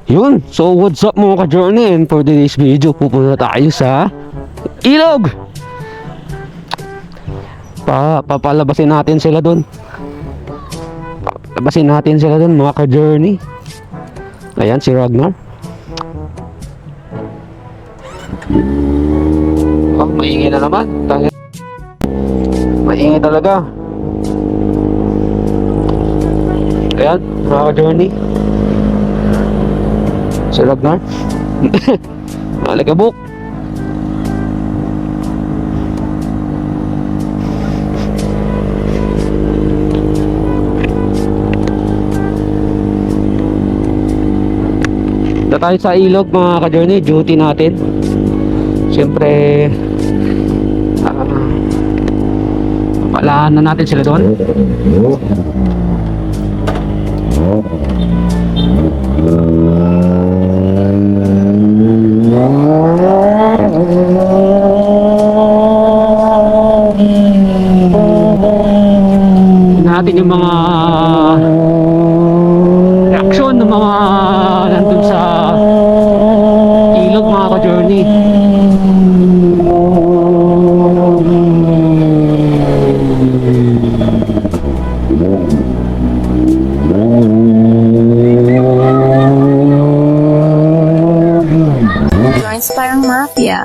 Yun, so what's up mga ka-journey, and for today's video pupunta tayo sa ilog. Papalabasin natin sila dun. Papalabasin natin sila dun mga ka-journey. Ayan si Ragnar. Oh, maingay na naman. Maingay talaga. Ayan mga ka-journey, si Ragnar. Malagabok. Dito tayo sa ilog mga ka-journey, duty natin. Siyempre papalaan na natin sila doon. Natin yung mga reaksyon ng mga nandun sa ilog mga ka-journey. Inspiring Mafia.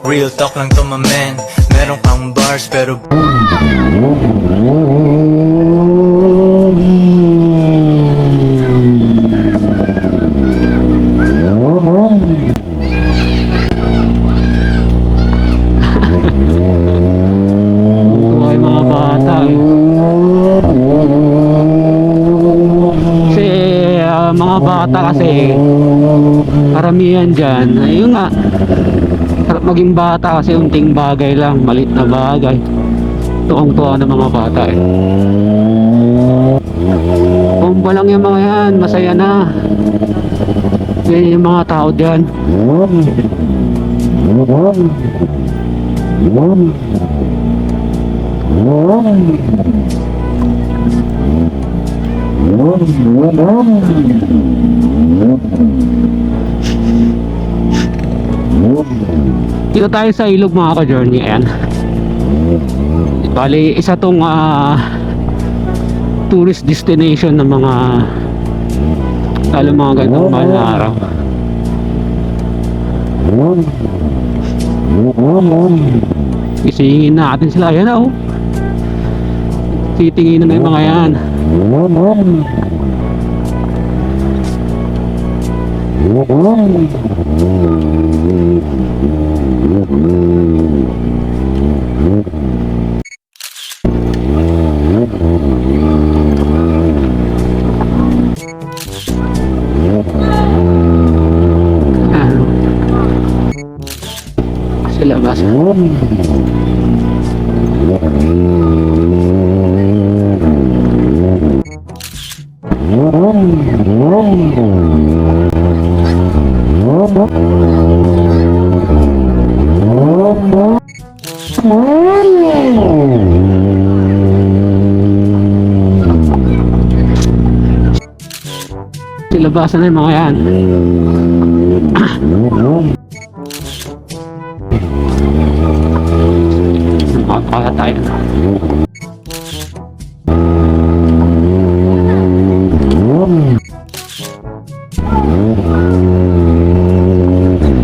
Real talk lang to my man. Meron kang bars pero Buhay mga bata eh. Kasi mga bata kasi karamihan dyan, ayun nga, maging bata kasi unting bagay lang, malit na bagay, tuwang-tuwa ng mga bata eh. Kumpa lang yung mga yan, masaya na. Yan yung mga tao dyan. Dito tayo sa ilog mga ka-journey. Ayan, bali isa tong tourist destination ng mga lalo mga ganitong mahal na araw. Isingin natin sila. Ayan o, titingin na yung mga yan. Sila bas. Silabasan na yung mga yan. Makakala tayo na.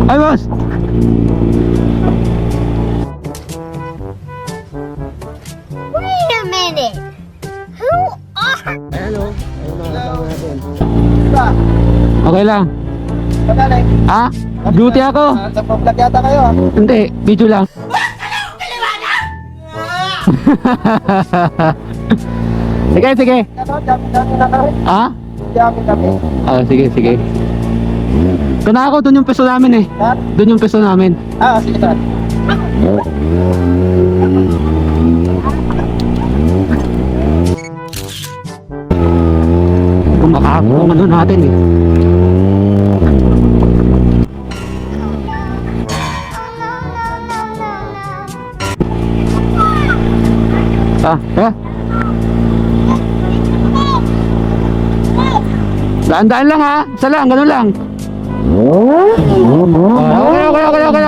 Ay boss! Wait a minute! Who are... Hello. Okay lang. Ha? Duty ako. Nagpa-vlog yata kayo ha? Hindi, video lang. Sige, sige. Ano? Dami na kami. Ha? Dami kami. Sige, sige. Doon ako, doon yung peso namin eh. Ha? Doon yung peso namin. Sige sir. Kung makakakuha doon natin eh. Daan-daan lang ha. Isa lang, ganun lang. Okay, okay, okay, okay.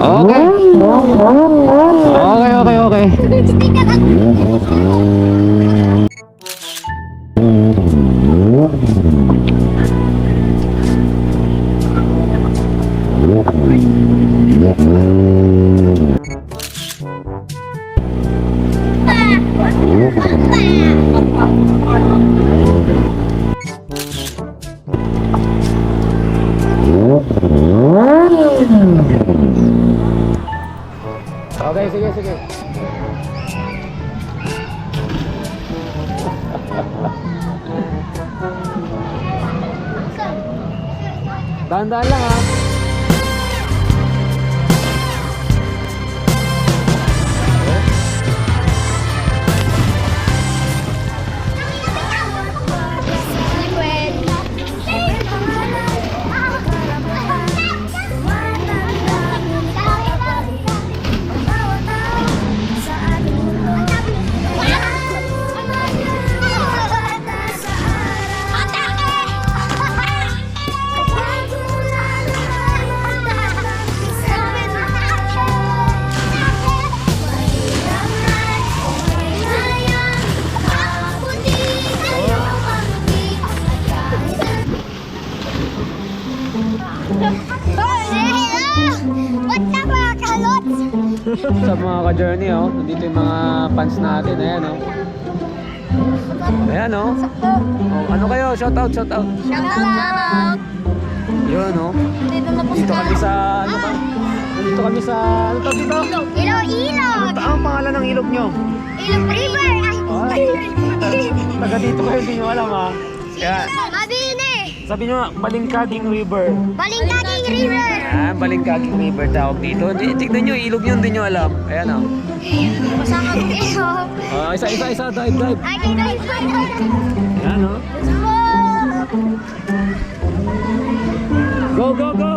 Okay. Okay, okay, okay. Okay, sige, sige. Dahan-dahan lang ha. Sa mga ka-journey oh, nandito yung mga fans natin, ayan oh. Ayan oh. Oh, ano kayo? Shout out, shout out. Shoutout! Yun oh. Dito na po Dito kami sa ano ba? Dito kami sa ano tawag dito? Ilog! Ang pangalan ng ilog nyo? Ilog River! Ay, taga dito kayo, hindi nyo alam ha. Kaya, Mabini! sabi nyo, Balingkaging River. Balingkaging River! Ah, Balingkaging River tawag dito. Tignan nyo, ilog nyo, hindi nyo alam. Ayan oh. Masama ko ilog! Isa, dive, dive. Ay, guys! Ayan oh. Go, go, go!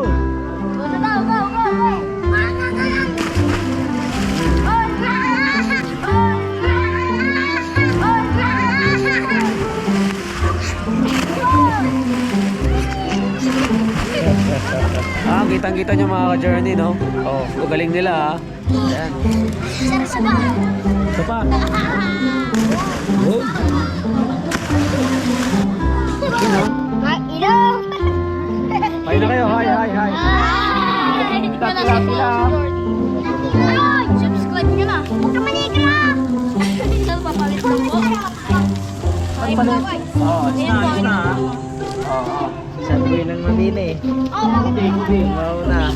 Kitang-kita nyo mga ka-journey, no? Oh, galing nila ha. Ayan. Isa pa. Oh. Sino? Ilog! Hi na kayo, hi. Tila. Ay, subscribe nyo na! Huwag ka manigra! Saan papalit lang po? Oh, isa na. Oh. Sabi lang mabili. Wow na.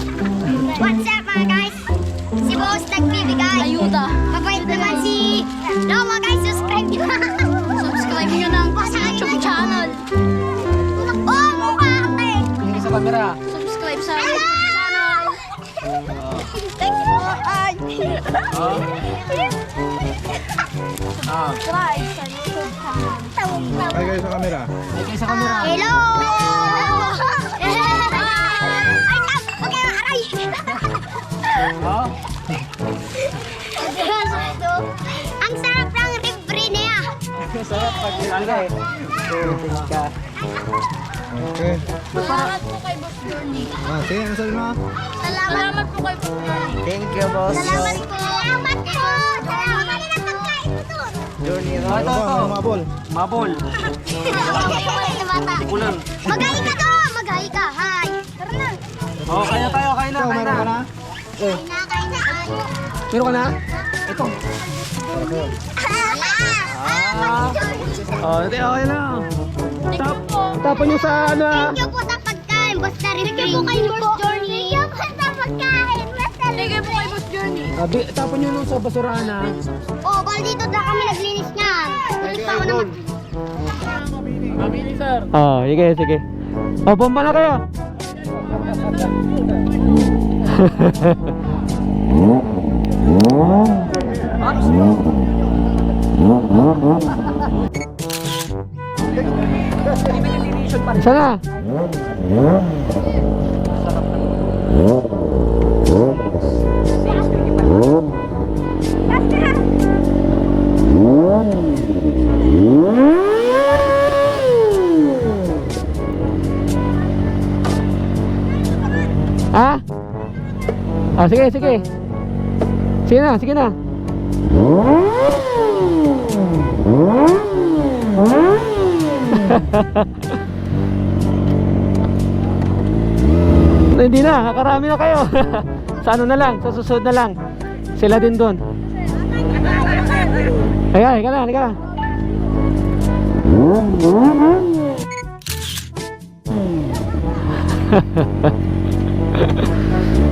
What's up mga guys? Si Boss nagbibigay. Ayuda. Mabait naman si... No mga guys, subscribe nyo na. Subscribe nyo na sa YouTube channel. Oh, mukha ate. Hindi sa camera. Subscribe sa YouTube channel. Thank you so much. Oh. Ah. Subscribe sa YouTube channel. Ay kayo sa camera. Ay, kayo sa camera. Hello! Ay, okay, aray! Oh. Ang sarap ng libre niya. Sarap pag nila eh. Okay. Salamat po kay Boss Journey. Ah, sige, ano sabi mo? Salamat po kay Boss Journey. Thank you, boss. Salamat po. Salamat po. Salamat na pagkain ito. Journey, Ano ba? Ano mabol? Mabol. Kulang. Magahi ka to. Magahi ka. Hi. Tara na. Oh, kaya tayo, kain na, Ikaw, kain meron ka na. na? Kain na, kain na. Meron ka na? Ito. Oh, hindi, okay na. Tapon nyo sa ano ah. Thank you po sa pagkain. Basta rin. Thank you po kay Boss Journey. Thank you po sa pagkain. Basta rin. Thank you po kay Boss Journey. Tapon nyo nun sa basurahan ah. Oh, bal dito na kami naglinis niyan. Ulit pa ako na mag... Oh, sige. Oh, bomba na kayo. Sana? Ah, sige, sige. Sige na, sige na. Hindi na, kakarami na kayo. Sa ano na lang, sa susunod na lang. Sila din doon. Halika, halika na, halika na.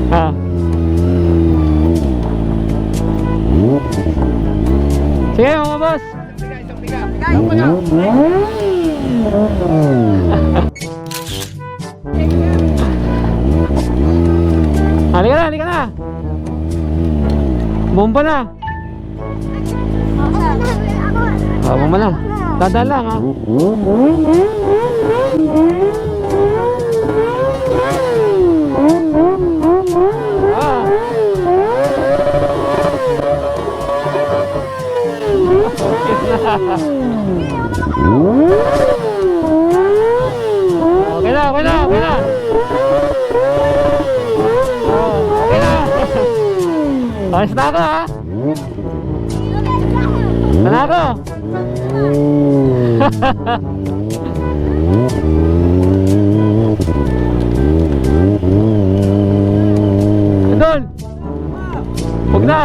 Ah. Sige mga boss. Halika na, halika na. Bomba na. Bomba na. Dadaan lang ha. Okay na, okay na, okay na. Okay na. Ayos na ako ha. Sana ako. Doon. Huwag na.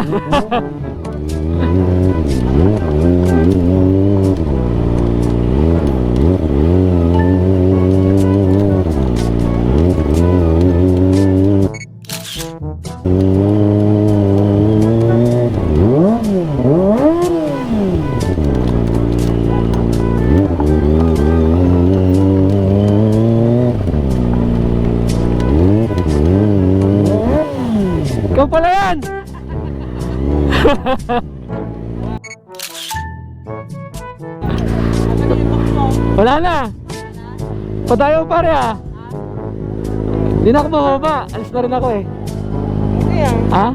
Ikaw pala yan. Wala na. Padayo pare ah. Hindi na ako mababa. Alis na rin ako eh. Ha?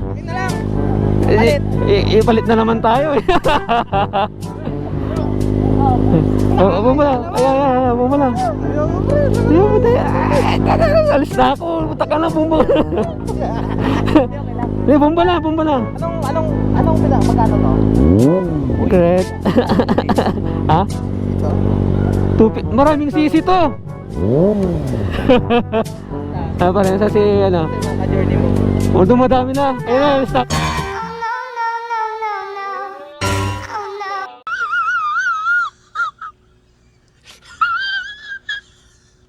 Ipalit na naman tayo eh. Bumala. Ay, bumala. Alis na ako. Buta ka na, bumala. Bumala, bumala. Anong magkano to? Correct. Ha? Maraming sisi to. Parang sa si ano. O dumadami na. Ayun na, stop.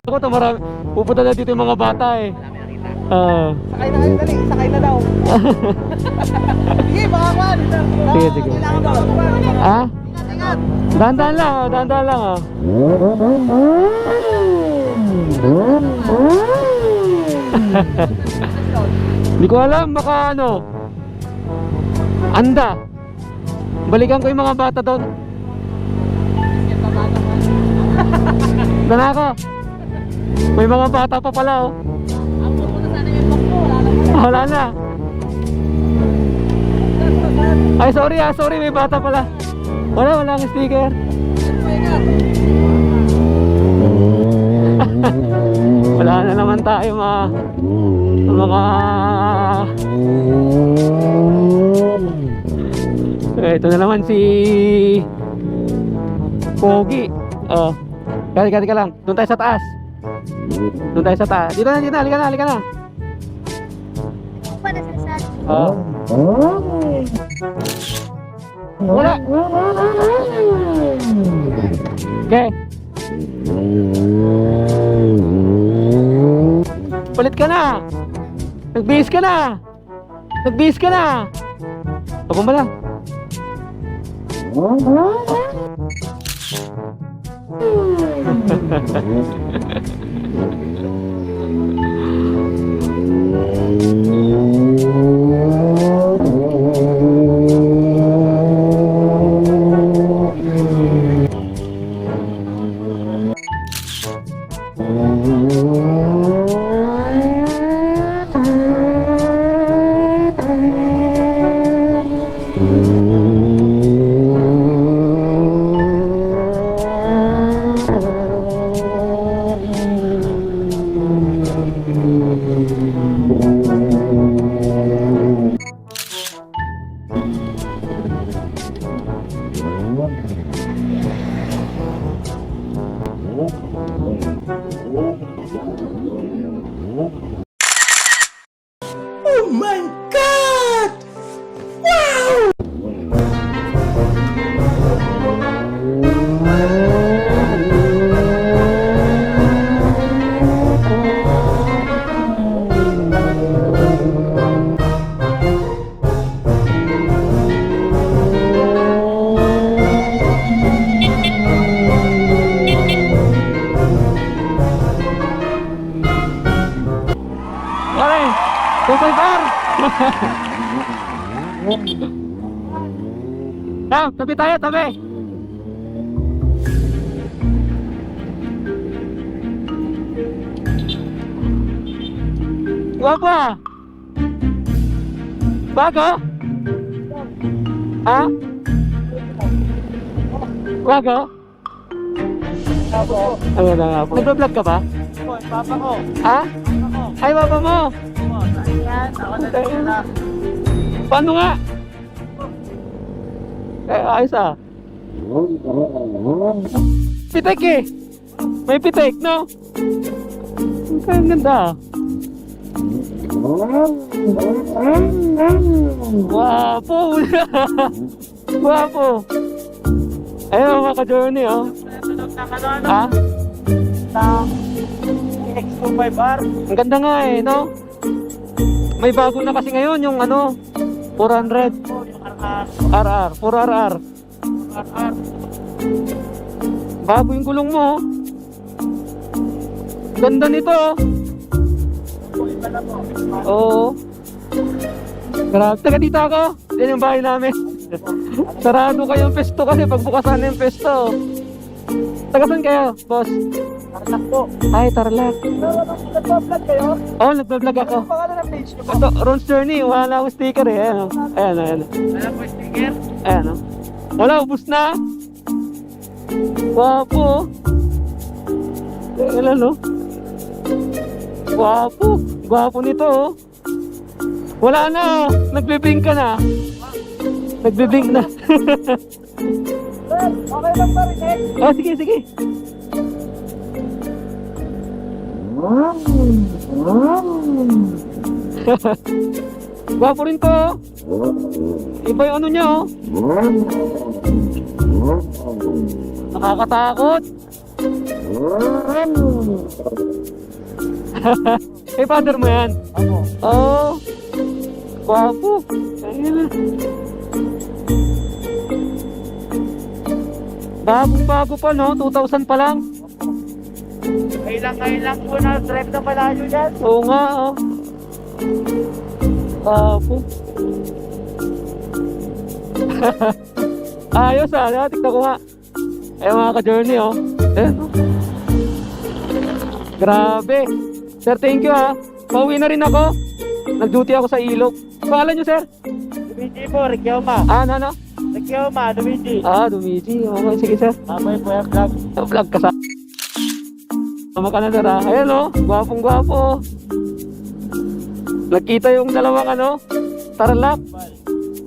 Ako to marami. Pupunta na dito yung mga bata eh. Sakay na kayo, dali. Sakay na daw. Sige, baka kwan. Sige, sige. Ah? Dahan-dahan lang, dahan-dahan lang ah. Hindi ko alam, baka ano. Anda. Balikan ko yung mga bata doon. Dala ako. May mga bata pa pala oh. Wala na. Ay sorry ah, sorry, may bata pala. Walang sticker. Wala na naman tayo mga ito na naman si Pogi. Oh. Kati lang. Doon tayo sa taas. Doon tayo sa taas. Dito na, halika na, halika na. Para sa sat. Oh. Wala. Okay. Palit ka na. Nagbihis ka na. Nagbihis ka na. Tapos ba lang? Pare, 2.4. Tabi tayo, tabi. Guwapo ah. Bago? Ha? Bago? Ano na nga po? Nagbablog ka ba? Papa ko. Ha? Ay, baba mo! Paano nga? Ayos ah. Pitek eh. May pitek, no? Ang ganda ah. Wapo! Wapo! Ayun mga ka-journey oh. Ha? X25R. Ang ganda nga eh, no? May bago na kasi ngayon yung ano 400 RR, 4RR. Bago yung gulong mo oh. Ganda nito oh. Oo. Grabe, taga dito ako. Yan yung bahay namin. Sarado kayong pesto kasi pagbukasan na yung pesto. Taga saan kayo, boss? Tarlac po. Ay, Tarlac. Nagpa-vlog kayo? Oo, nagbablog ako. Ang pangalan ng page niyo po? Ito, Ron's Journey. Wala akong sticker eh. Ayan, oh. Ayan, ayan. Wala po sticker? Ayan, oh. Wala, ubus na. Wapo. Ayan, no? Wapo. Wapo nito, oh. Wala na, oh. Nagbe-blink ka na. Nagbe-blink na. Sir, okay lang ba rin eh? Oh, sige, sige. Gwapo rin to. Iba yung ano niya oh. Nakakatakot. Eh, father mo yan? Ako. Oh. Gwapo. Ayun na. Bagong-bago pa no, 2,000 pa lang. Ngayon lang po na drive na malayo dyan. Oo nga oh. Gwapo. Ayos ah, tignan ko nga. Ayun mga ka-journey oh. Ayun oh. Grabe. Sir, thank you ah. Pauwi na rin ako. Nag-duty ako sa Ilog. Pangalan nyo sir? Luigi po, Rikyoma. Ano? Rikyoma, Luigi. Luigi. Okay, sige sir. Mamay po yung vlog. Vlog ka sa... Tama ka na sir ah. Ayan oh, gwapong gwapo. Nagkita yung dalawang ano, Tarlac.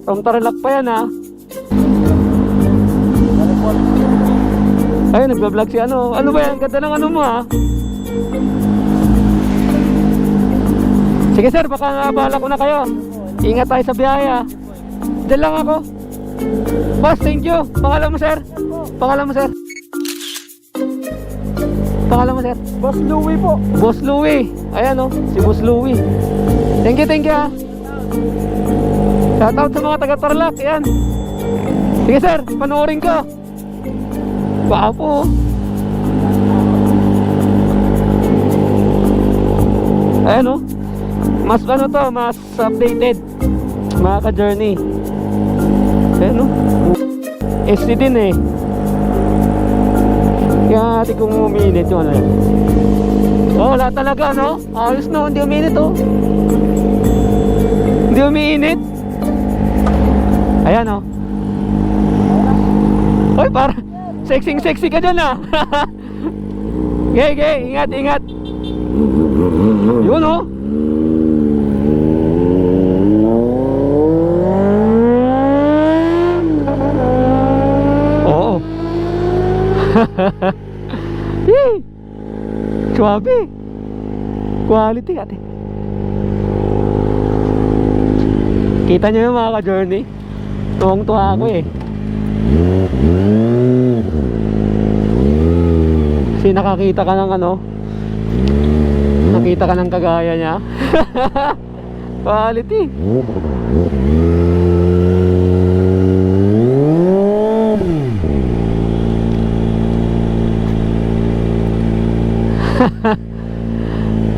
From Tarlac pa yan ah. Ayun, nagbablog si ano. Ano ba yan? Ganda ng ano mo ah. Sige sir, baka nabala ko na kayo. Ingat tayo sa biyahe ah. Diyan lang ako. Boss, thank you. Pangalan mo sir? Pangalan mo sir? Pangalan mo sir? Boss Louie po. Boss Louie. Ayan oh, si Boss Louie. Thank you ah. Shoutout sa mga taga Tarlac. Ayan. Sige sir, panoorin ko. Gwapo. Ayan oh. Mas ano to, mas updated. Mga ka-journey. Ayan oh. SD din eh. Kaya natin kung uminit yung ano yun. Oh, wala talaga no. Ayos no, hindi uminit oh. Hindi uminit. Ayan oh. Oy, para sexy ka dyan ah. Okay, ingat. Yun oh. Yay! Suwabe. Quality ate. Kita nyo yung mga ka-journey. Tuwang-tuwa ako eh. Kasi nakakita ka ng ano, nakita ka ng kagaya niya. Quality.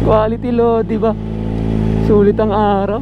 Quality load, diba? Sulit ang araw.